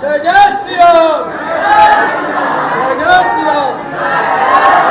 जय जय श्री राम, जय जय श्री राम।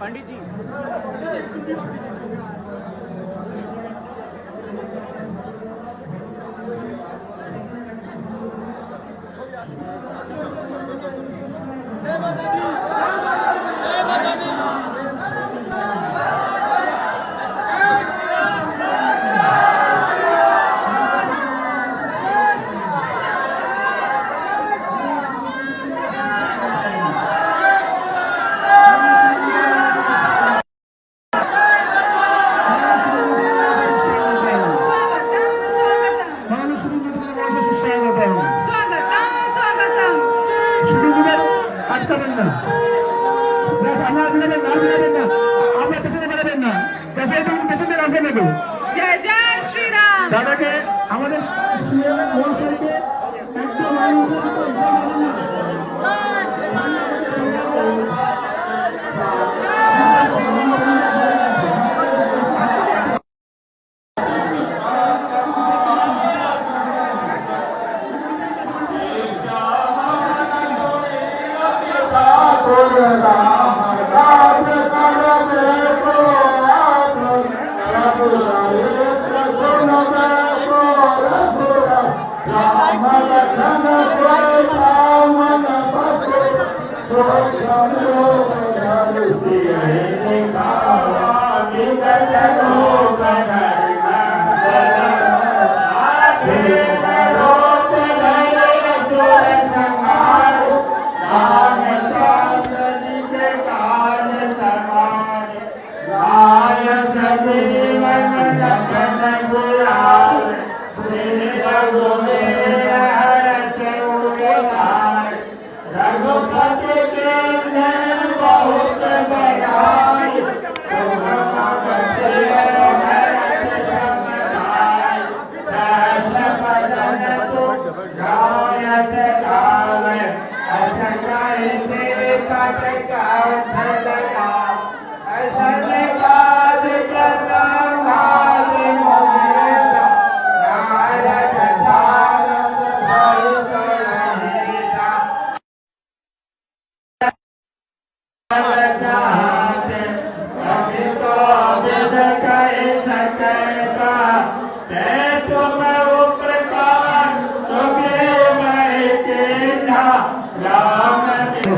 पंडित जी जय जय श्री राम। दादा के हमारे सीएम महोदय के Hare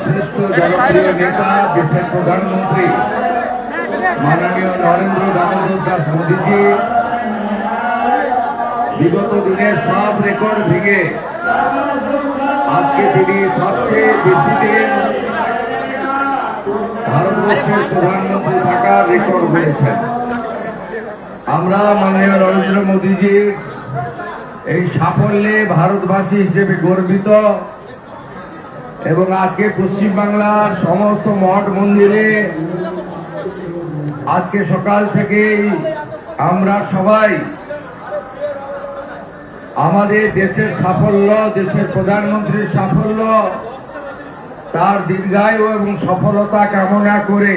শ্রেষ্ঠ জনপ্রিয় নেতা দেশের প্রধানমন্ত্রী মাননীয় নরেন্দ্র দামোদর দাস মোদীজি বিগত দিনের সব রেকর্ড ভেঙে আজকে তিনি সবচেয়ে বেশি দিন ভারতবর্ষের প্রধানমন্ত্রী থাকার রেকর্ড হয়েছেন। আমরা মাননীয় নরেন্দ্র মোদীজির এই সাফল্যে ভারতবাসী হিসেবে গর্বিত এবং আজকে পশ্চিমবাংলার সমস্ত মঠ মন্দিরে আজকে সকাল থেকেই আমরা সবাই আমাদের দেশের সাফল্য, দেশের প্রধানমন্ত্রীর সাফল্য, তার দীর্ঘায়ু এবং সফলতা কামনা করে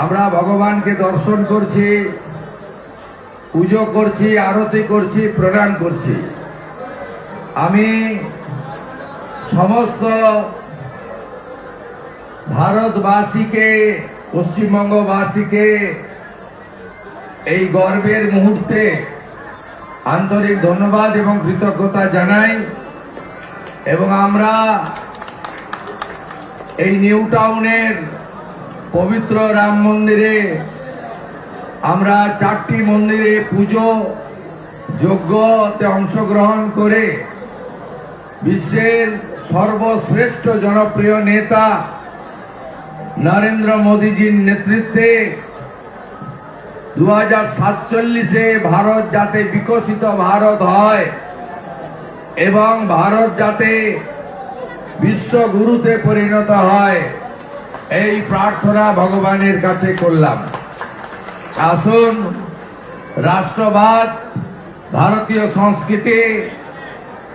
আমরা ভগবানকে দর্শন করছি, পুজো করছি, আরতি করছি, প্রণাম করছি। আমি সমস্ত ভারতবাসীকে, পশ্চিমবঙ্গবাসীকে এই গর্বের মুহূর্তে আন্তরিক ধন্যবাদ এবং কৃতজ্ঞতা জানাই। এবং আমরা এই নিউ টাউনের পবিত্র রাম মন্দিরে আমরা 4টি মন্দিরে পুজো যজ্ঞতে অংশগ্রহণ করে বিশ্বের সর্বশ্রেষ্ঠ জনপ্রিয় নেতা নরেন্দ্র মোদীজির নেতৃত্বে 2047-এ ভারত যাতে বিকশিত ভারত হয় এবং ভারত যাতে বিশ্বগুরুতে পরিণত হয়, এই প্রার্থনা ভগবানের কাছে করলাম। আসুন, রাষ্ট্রবাদ, ভারতীয় সংস্কৃতি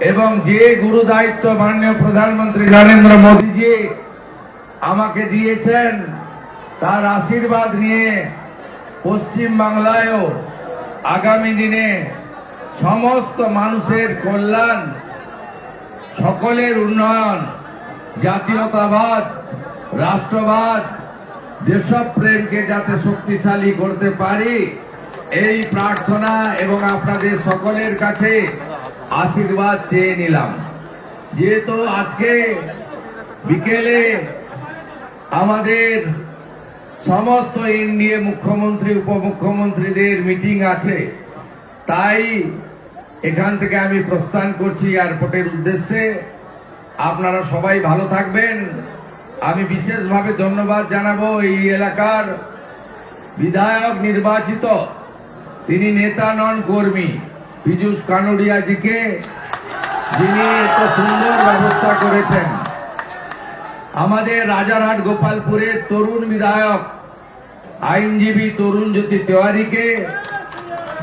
এবং যে গুরু দায়িত্ব মাননীয় প্রধানমন্ত্রী নরেন্দ্র মোদীজি আমাকে দিয়েছেন, তার আশীর্বাদ নিয়ে পশ্চিম বাংলায়ও আগামী দিনে সমস্ত মানুষের কল্যাণ, সকলের উন্নয়ন, জাতীয়তাবাদ, রাষ্ট্রবাদ, দেশপ্রেমকে যাতে শক্তিশালী করতে পারি, এই প্রার্থনা এবং আপনাদের সকলের কাছে আশীর্বাদ চেয়ে নিলাম। যেহেতু আজকে বিকেলে আমাদের সমস্ত এনডিএ মুখ্যমন্ত্রী, উপমুখ্যমন্ত্রীদের মিটিং আছে, তাই এখান থেকে আমি প্রস্থান করছি এয়ারপোর্টের উদ্দেশ্যে। আপনারা সবাই ভালো থাকবেন। আমি বিশেষভাবে ধন্যবাদ জানাবো এই এলাকার বিধায়ক নির্বাচিত, তিনি নেতা নন, কর্মী, পীযূষ কানুড়িয়াজিকে, যিনি এত সুন্দর ব্যবস্থা করেছেন। আমাদের রাজারহাট গোপালপুরের তরুণ বিধায়ক আইনজীবী তরুণ জ্যোতি তেওয়ারিকে,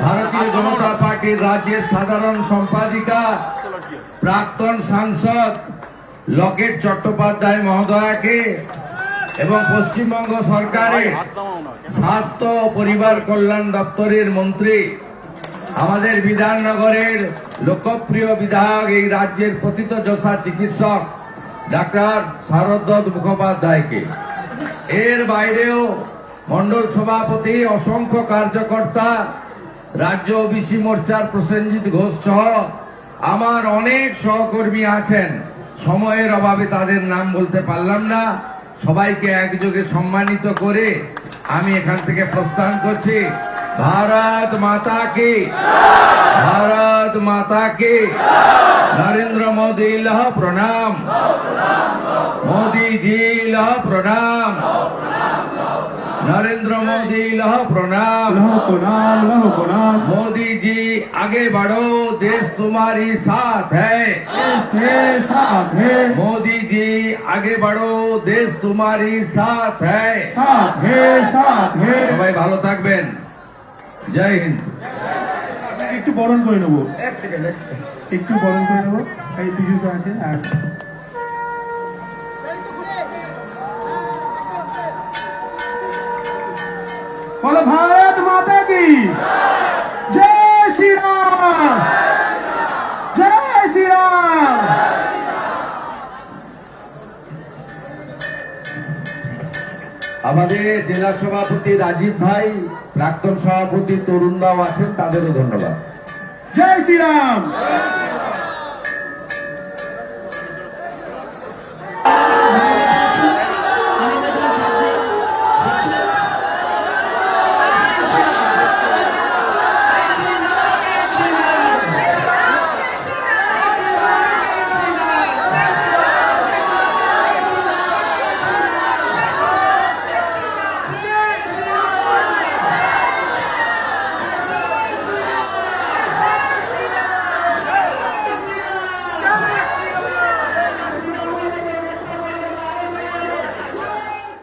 ভারতীয় জনতা পার্টির রাজ্যের সাধারণ সম্পাদিকা প্রাক্তন সাংসদ লকেট চট্টোপাধ্যায় মহোদয়াকে এবং পশ্চিমবঙ্গ সরকারের স্বাস্থ্য ও পরিবার কল্যাণ দপ্তরের মন্ত্রী, আমাদের বিধাননগরের লোকপ্রিয় বিধায়ক, এই রাজ্যের প্রথিতযশা চিকিৎসক ডাক্তার শারদ মুখোপাধ্যায়কে, এর বাইরেও মন্ডল সভাপতি, অসংখ্য কার্যকর্তা রাজ্য ওবিসি মোর্চার প্রসেনজিৎ ঘোষ সহ আমার অনেক সহকর্মী আছেন। সময়ের অভাবে তাদের নাম বলতে পারলাম না। সবাইকে একযোগে সম্মানিত করে আমি এখান থেকে প্রস্থান করছি। ভারত মাতা কি, ভারত মাতা কি। নরেন্দ্র মোদী লহ প্রণাম, মোदी जी लह प्रणाम, नरेंद्र मोदी लह प्रणाम, लहो प्रणाम। मोदी जी आगे बढ़ो, देश तुम्हारी साथ है। के साथ है, मोदी जी आगे बढ़ो, देश तुम्हारी साथ है। साथ है, साथ है। সবাই ভালো থাকবেন। জয় হিন্দ। একটু বরণ করে নেবো, একটু বরণ করে নেবো। এই পিছুতে আছে আর বলো ভারত মাতা কি জয় শ্রীরাম, জয় শ্রীরাম। আমাদের জেলা সভাপতি রাজীব ভাই, প্রাক্তন সভাপতি তরুণ দাও আছেন, তাদেরও ধন্যবাদ। জয় শ্রীরাম।